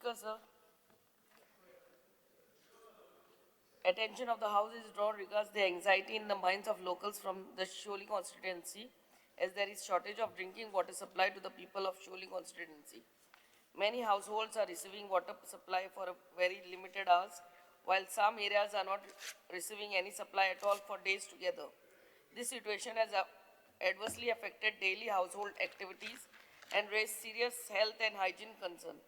Speaker, sir. Attention of the House is drawn regards the anxiety in the minds of locals from the Sholi constituency, as there is shortage of drinking water supply to the people of Sholi constituency. Many households are receiving water supply for a very limited hours, while some areas are not receiving any supply at all for days together. This situation has adversely affected daily household activities and raised serious health and hygiene concerns.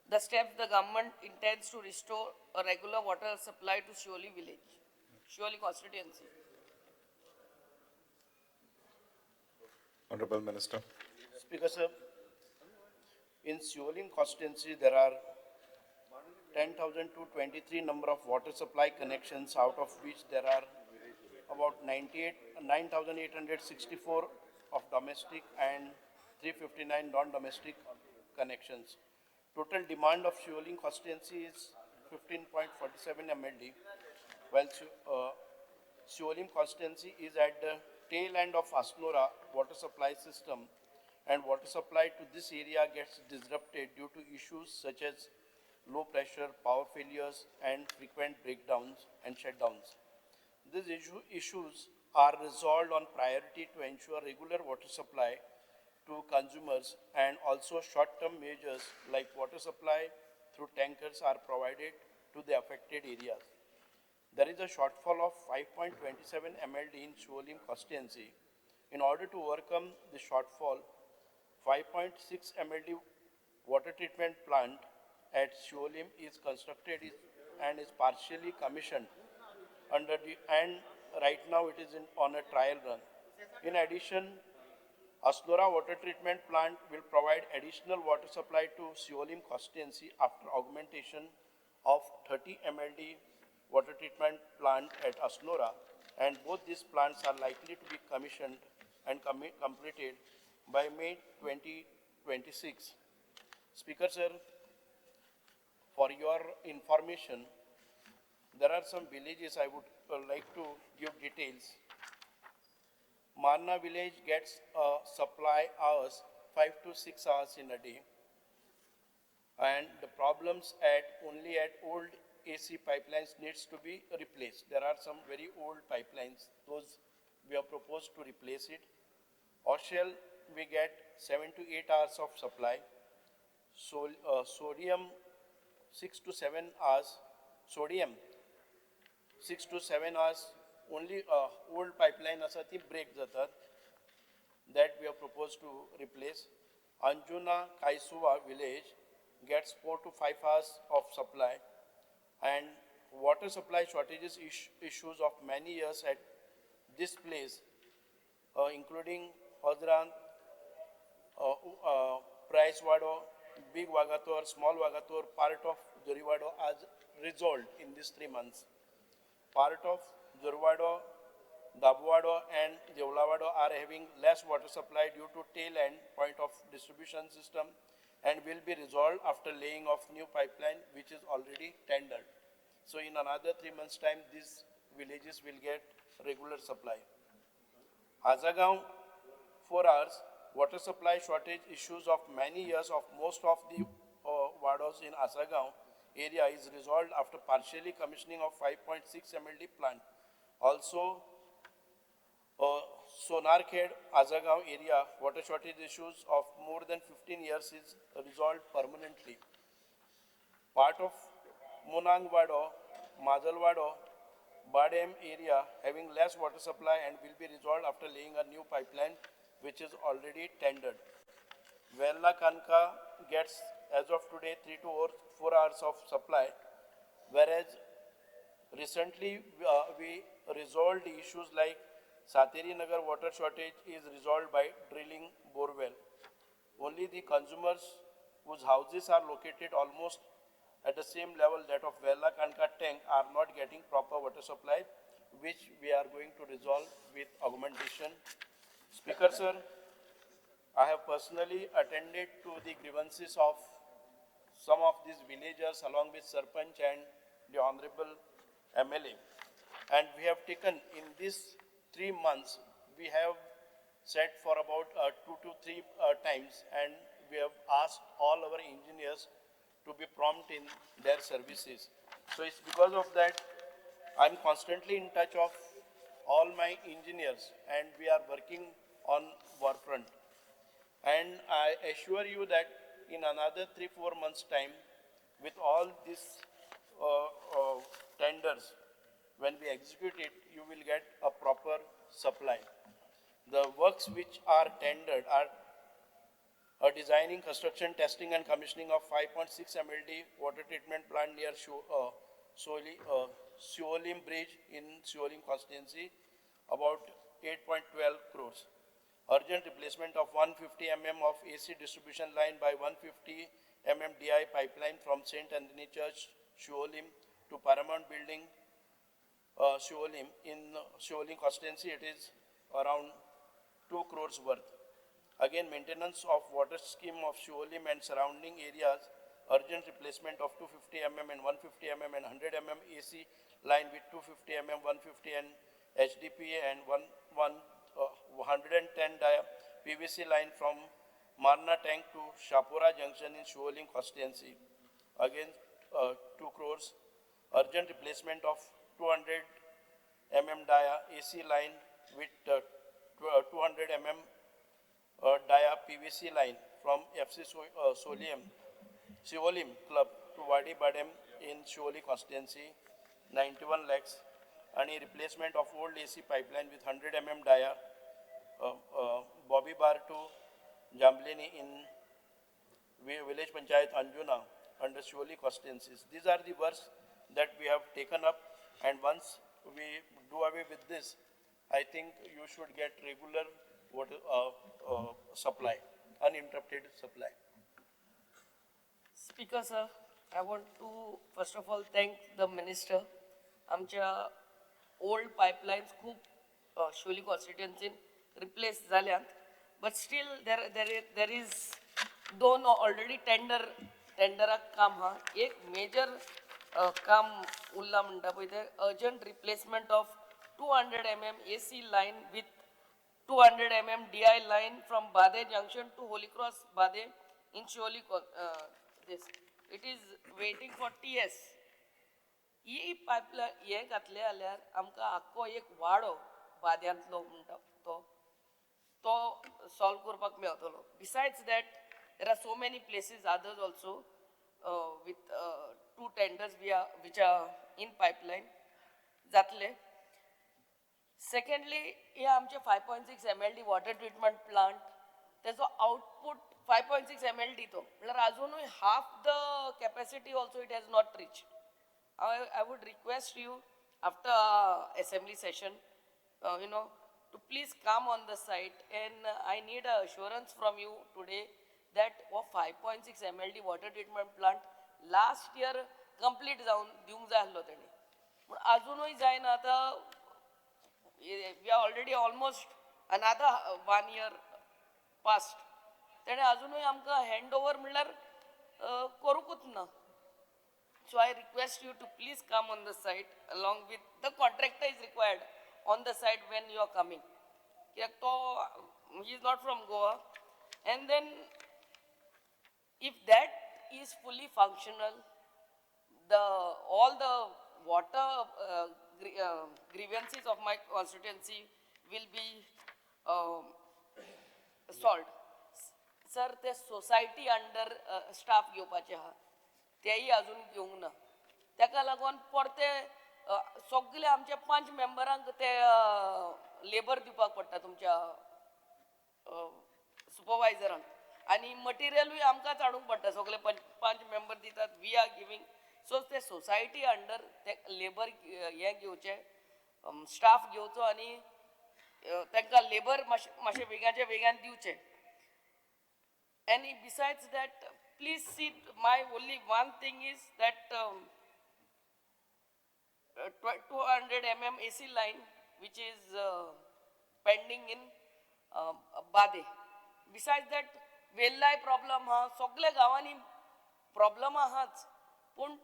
The steps the government intends to restore a regular water supply to Shioli village, Shioli constituency. Honorable Minister. Speaker, sir, in Suolim constituency, there are 10,223 number of water supply connections, out of which there are about 9,864 of domestic and 359 non-domestic connections. Total demand of Suolim constituency is 15.47 MLD, while Suolim constituency is at the tail end of Asnora water supply system, and water supply to this area gets disrupted due to issues such as low pressure, power failures, and frequent breakdowns and shutdowns. These issues are resolved on priority to ensure regular water supply to consumers, and also short-term measures like water supply through tankers are provided to the affected areas. There is a shortfall of 5.27 MLD in Suolim constituency. In order to overcome the shortfall, 5.6 MLD water treatment plant at Suolim is constructed and is partially commissioned and right now it is on a trial run. In addition, Asnora water treatment plant will provide additional water supply to Suolim constituency after augmentation of 30 MLD water treatment plant at Asnora, and both these plants are likely to be commissioned and completed by May 2026. Speaker, sir, for your information, there are some villages I would like to give details. Marna village gets supply hours 5 to 6 hours in a day, and the problems only at old AC pipelines needs to be replaced. There are some very old pipelines; those we have proposed to replace it. Oshel we get 7 to 8 hours of supply. Sodium 6 to 7 hours. Sodium 6 to 7 hours. Only old pipeline asa ती break जातात. That we have proposed to replace. Anjuna Kaisuva village gets 4 to 5 hours of supply, and water supply shortages issues of many years at this place, including Hodran, Price Wado, Big Wagator, Small Wagator, part of Durivado as resolved in these 3 months. Part of Durvado, Dabwado and Devlavado are having less water supply due to tail end point of distribution system, and will be resolved after laying of new pipeline which is already tendered. So in another 3 months time, these villages will get regular supply. Azagaon, 4 hours, water supply shortage issues of many years of most of the wados in Azagaon area is resolved after partially commissioning of 5.6 MLD plant. Also, Sonarkhed, Azagaon area, water shortage issues of more than 15 years is resolved permanently. Part of Munangwado, Mazalwado, Badem area having less water supply and will be resolved after laying a new pipeline which is already tendered. Vella Kanka gets as of today 3 to 4 hours of supply, whereas recently we resolved issues like Sateri Nagar water shortage is resolved by drilling borewell. Only the consumers whose houses are located almost at the same level that of Vella Kanka tank are not getting proper water supply, which we are going to resolve with augmentation. Speaker, sir, I have personally attended to the grievances of some of these villagers along with Sarpanch and the Honorable MLA. And we have taken in these 3 months, we have set for about 2 to 3 times, and we have asked all our engineers to be prompt in their services. So it's because of that I'm constantly in touch of all my engineers and we are working on Warfront. And I assure you that in another 3-4 months' time, with all these tenders, when we execute it, you will get a proper supply. The works which are tendered are designing, construction, testing, and commissioning of 5.6 MLD water treatment plant near Suolim Bridge in Suolim constituency, about 8.12 crores. Urgent replacement of 150 mm of AC distribution line by 150 mm DI pipeline from St. Anthony Church, Suolim to Paramount Building, Suolim. In Suolim constituency, it is around 2 crores worth. Again, maintenance of water scheme of Suolim and surrounding areas, urgent replacement of 250 mm and 150 mm and 100 mm AC line with 250 mm, 150 and HDPA and 110 dia PVC line from Marna Tank to Shapura Junction in Suolim constituency. Again, 2 crores. Urgent replacement of 200 mm dia AC line with 200 mm dia PVC line from FC Suolim Club to Wadi Badem in Suoli constituency, 91 lakhs. And a replacement of old AC pipeline with 100 mm dia Bobby Bar to Jamblini in village Panchayat Anjuna under Suoli constituencies. These are the works that we have taken up, and once we do away with this, I think you should get regular water supply, uninterrupted supply. Speaker sir, I want to first of all thank the minister. आमच्या old pipelines खूप Sholi constituency replace झाल्यात, but still there is दोन already tenderaक काम हा एक major काम उरला म्हणटा पळय ते urgent replacement of 200 mm AC line with 200 mm DI line from Bade Junction to Holy Cross Bade in Sholi. This it is waiting for TS. ही pipeline हे घातले जाल्यार आमकां आख्खो एक वाडो बाद्यांतलो म्हणटा तो सॉल्व करपाक मेळटलो. Besides that, there are so many places others also with 2 tenders which are in pipeline जातले. Secondly, हे आमचे 5.6 MLD water treatment plant, तेजो output 5.6 MLD तो म्हळ्यार अजूनय half the capacity also it has not reached. I would request you after assembly session, to please come on the site, and I need a assurance from you today that 5.6 MLD water treatment plant last year complete जावन दिवंक जाय आसलो तेणी, पूण अजूनय जायना. आतां we are already almost another 1 year past. तेणे अजूनय आमकां हँड ओवर म्हणल्यार करूंकूच ना. So I request you to please come on the site along with the contractor is required on the site when you are coming. He is not from Goa. And then if that is fully functional, all the water grievances of my constituency will be solved. Sir, the society under staff घेवपाचे आहा तेही अजून घेवंक ना. ताका लागून परते सगळे आमचे 5 मेंबरांक ते लेबर दिवपाक पडटा तुमच्या सुपरवायझरांक, आनी मटेरियलूय आमकांच हाडूंक पडटा. सगळे 5 मेंबर दितात, वी आर गिवींग. सो ते सोसायटी अंडर ते लेबर हे घेवचे, स्टाफ घेवचो आनी तांकां लेबर मातशें वेगान दिवचे. And besides that, please see, my only one thing is that 200 mm AC line which is pending in Bade. Besides that, वेल्लाय problem हा, सगळे गावांनी problem आहाच, पूण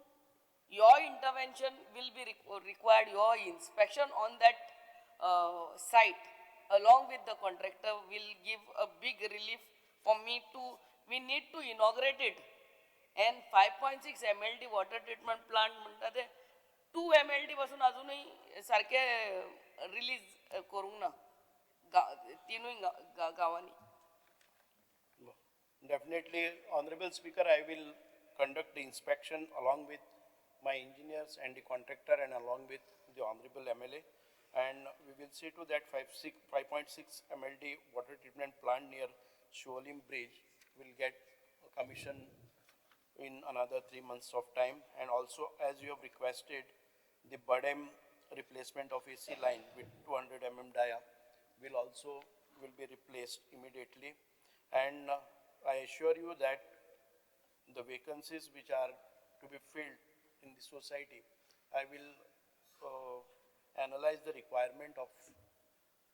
your intervention will be required, your inspection on that site along with the contractor will give a big relief for me we need to inaugurate it And 5.6 MLD water treatment plant म्हणटा ते 2 MLD पासून अजूनही सारखे release करूंक ना तीनूय गावांनी. Definitely, Honorable Speaker, I will conduct the inspection along with my engineers and the contractor and along with the Honorable MLA. And we will see to that 5.6 MLD water treatment plant near Sholim Bridge will get commission in another 3 months of time. And also, as you have requested, the Badem replacement of AC line with 200 dia will be replaced immediately. And I assure you that the vacancies which are to be filled in the society, I will analyze the requirement of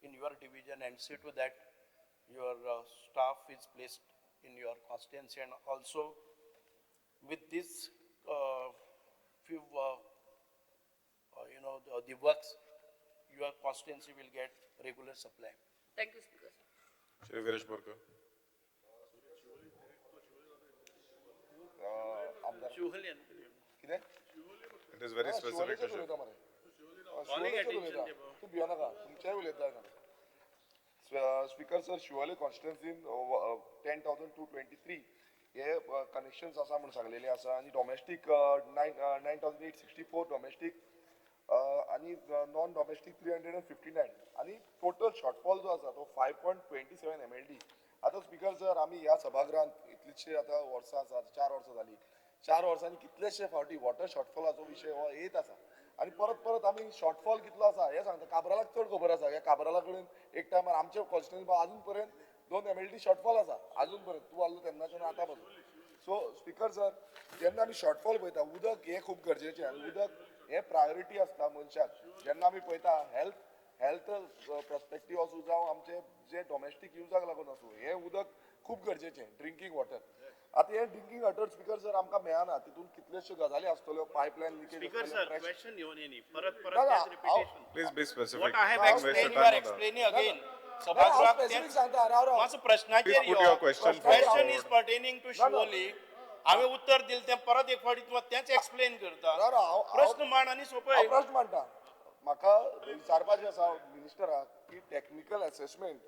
in your division and see to that your staff is placed in your constituency. And also with this few the works, your constituency will get regular supply. Thank you, Speaker. Shri Viresh Borkar. कितें? It is very specific शिवोलेचेच issue. उलयता मरे. शिवोलेचेच उलयता. तूं भियोनाका. तुमचेय उलयता हांगा. Speaker sir, Siolim कॉन्स्टिट्युएन्सीन 10,223 हे connections आसा म्हूण सांगलेले आसा आनी डोमेस्टीक 9,864 डोमेस्टीक आनी नॉन डोमेस्टीक 359 आनी टोटल शॉर्टफॉल जो आसा तो 5.27 MLD. आतां स्पीकर सर, आमी ह्या सभागृहांत इतलीशे आतां वर्सां आसात, 4 वर्सां जालीं. 4 वर्सांनी कितलेशे फावटी वॉटर शॉर्टफॉलाचो विशय हो येत आसा आनी परत परत आमी शॉर्टफॉल कितलो आसा हे सांगता. काबरालाक चड खबर आसा. ह्या काबराला कडेन एक टायमार आमचे कॉन्स्टिट्युएन्सी अजून पर्यंत 2 MLD शॉर्टफॉल आसा अजून पर्यंत. तूं आहलो तेन्नाच्यान आतां पासून. सो स्पीकर सर, जेन्ना आमी शॉर्टफॉल पळयता, उदक हे खूब गरजेचें आनी उदक हे प्रायोरिटी आसता मनशाक. जेन्ना आमी पळयता हेल्थ पर्स्पेक्टीव आसूं जावं आमचे जे डोमेस्टीक युजाक लागून आसूं, हे उदक खूब गरजेचें ड्रिंकींग वॉटर. आतां हे ड्रिंकींग वॉटर स्पीकर सर आमकां मेळना. तितून कितलेशे गजाली आसतल्यो, pipeline leakage. Speaker sir, question येवन येयनी. परत ना, ना, तेच repetition. Please be specific. What I have Don't waste explained, your you are time on that. explaining again. हांव सभागृहाक स्पेसिफीक सांगता. राव राव. मातसो प्रश्नाचेर Please put yo. your question Question forward. is pertaining to Siolim. हांवें उत्तर दिलें तें परत एक फावटी तूं तेंच एक्सप्लेन करता. राव राव. प्रश्न मांड आनी सोपय. हांव प्रश्न मांडटा. म्हाका विचारपाचें आसा मिनिस्टराक की टेक्निकल असेसमेंट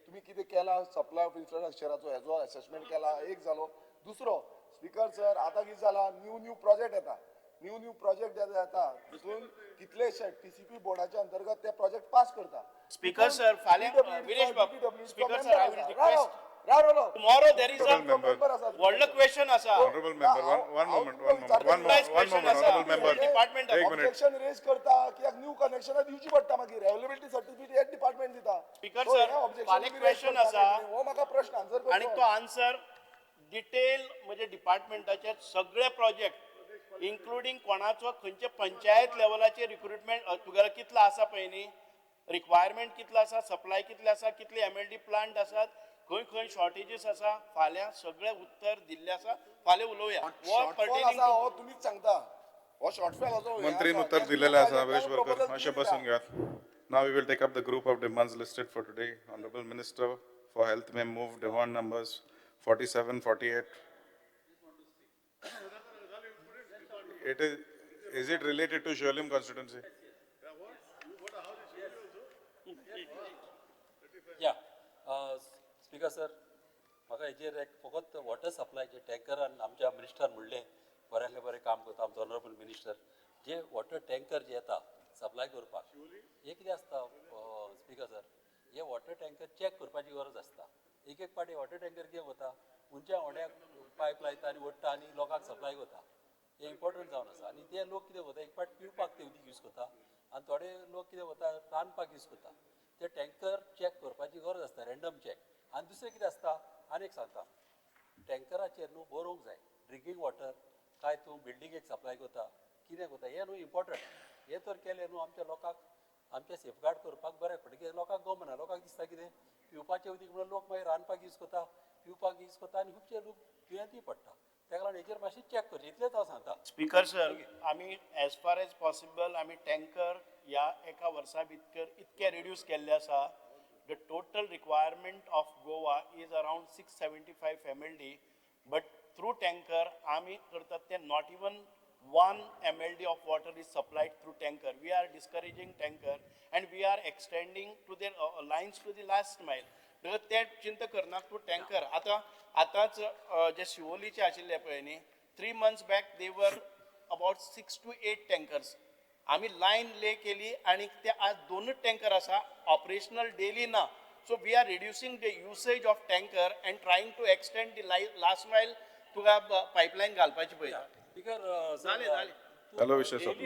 तुमी कितें केला सप्लाय ऑफ इन्फ्रास्ट्रक्चराचो हेजो असेसमेंट केला, एक जालो. दुसरो स्पीकर सर, आतां कितें जाला, न्यू प्रोजेक्ट येता. न्यू प्रोजेक्ट येता तितून कितलेशे TCP बोर्डाच्या अंतर्गत ते प्रोजेक्ट पास करता. Speaker sir, फाल्यां विरेश बाबू, Speaker sir, I will request. Rao Tomorrow there is a Honorable member. व्हडलो question आसा. Honorable member, one moment. Honorable member. Department एक minute. ऑब्जेक्शन रेज करता कित्याक न्यू कनेक्शनां दिवची पडटा मागीर. अवेलेबिलिटी सर्टिफिकेट एक डिपार्टमेंट दिता. Speaker So, sir, हे objection फाल्यां बी raise question करता आसा. कितें? हो म्हाका प्रश्न आन्सर करचो. आणि तो आन्सर डिटेल म्हणजे डिपार्टमेंटाचे सगळे प्रोजेक्ट इन्क्लुडींग कोणाचो खंयचे पंचायत लेवलाचे रिक्रुटमेंट तुगेलो कितलो आसा पळय न्ही, रिक्वायरमेंट कितलो आसा, सप्लाय कितले आसा, कितले MLD प्लांट आसात, खंय शॉर्टेजीस आसा, फाल्यां सगळे उत्तर दिल्ले आसा. फाल्यां उलोवया. शॉर्टफॉल आसा हो तुमीच सांगता. हो शॉर्टफॉल आसा. मंत्रीन उत्तर दिलेलं आसा. विरेश बोरकर, अशें बसून घेयात. Now we will take up the group of demands listed for today. Honorable Minister for Health may move demand numbers 47, 48. Is it related to Sholim constituency? Yeah, speaker sir, म्हाका हेजेर एक फकत वॉटर सप्लायचे टँकरान आमच्या मिनिस्टर म्हणलें बऱ्यांतलें बरें काम करता आमचो ऑनरेबल मिनिस्टर. जे वॉटर टँकर जे येता सप्लाय करपाक, हे कितें आसता स्पीकर सर, हे वॉटर टँकर चॅक करपाची गरज आसता. एक पाटी वॉटर टँकर कितें वता, उंच्या होड्याक पायप लायता आनी ओडटा आनी लोकांक सप्लाय करता. हे इम्पॉर्टंट जावन आसा. आनी ते लोक कितें करता, एक पाट पिवपाक ते उदीक यूज करता आनी थोडे लोक कितें करता, रांदपाक यूज करता. ते टँकर चॅक करपाची गरज आसता, रँडम चॅक. आनी दुसरें कितें आसता, आनीक सांगता, टँकराचेर न्हू बरोवंक जाय ड्रिंकींग वॉटर काय तूं बिल्डिंगेक सप्लाय करता, कितें करता, हें न्हू इम्पॉर्टंट. हे तर केलें न्हू आमच्या लोकांक आमचे सेफगार्ड करपाक बऱ्याक पडटा. कित्याक लोकांक गमना, लोकांक दिसता कितें पिवपाचें उदीक म्हणून लोक मागीर रांदपाक यूज करता, पिवपाक यूज करता आनी खुबशे लोक दुयेंतूय पडटा. ताका लागून हेजेर मातशें चॅक करचें, इतलेंच हांव सांगता. स्पीकर सर, आमी एज फार एज पॉसिबल आमी टँकर ह्या एका वर्सा भितर इतके रिड्यूस केल्ले आसा. The total requirement of Goa is around 675 MLD, but through tanker आम्ही करतात ते not even 1 MLD of water is supplied through tanker. We are discouraging tanker and we are extending to their lines to the last mile. तर ते चिंता करना to tanker आताच जे शिवोलीचे आशिल्ले पळय न्ही 3 months back they were about 6 to 8 tankers. आम्ही line ले केली आणि ते आज 2च टँकर आसा ऑपरेशनल डेली ना. So we are reducing the usage of tanker and trying to extend the last mile तुका pipeline घालपाची पळय. स्पीकर जालें. Hello, Vishal Sapna.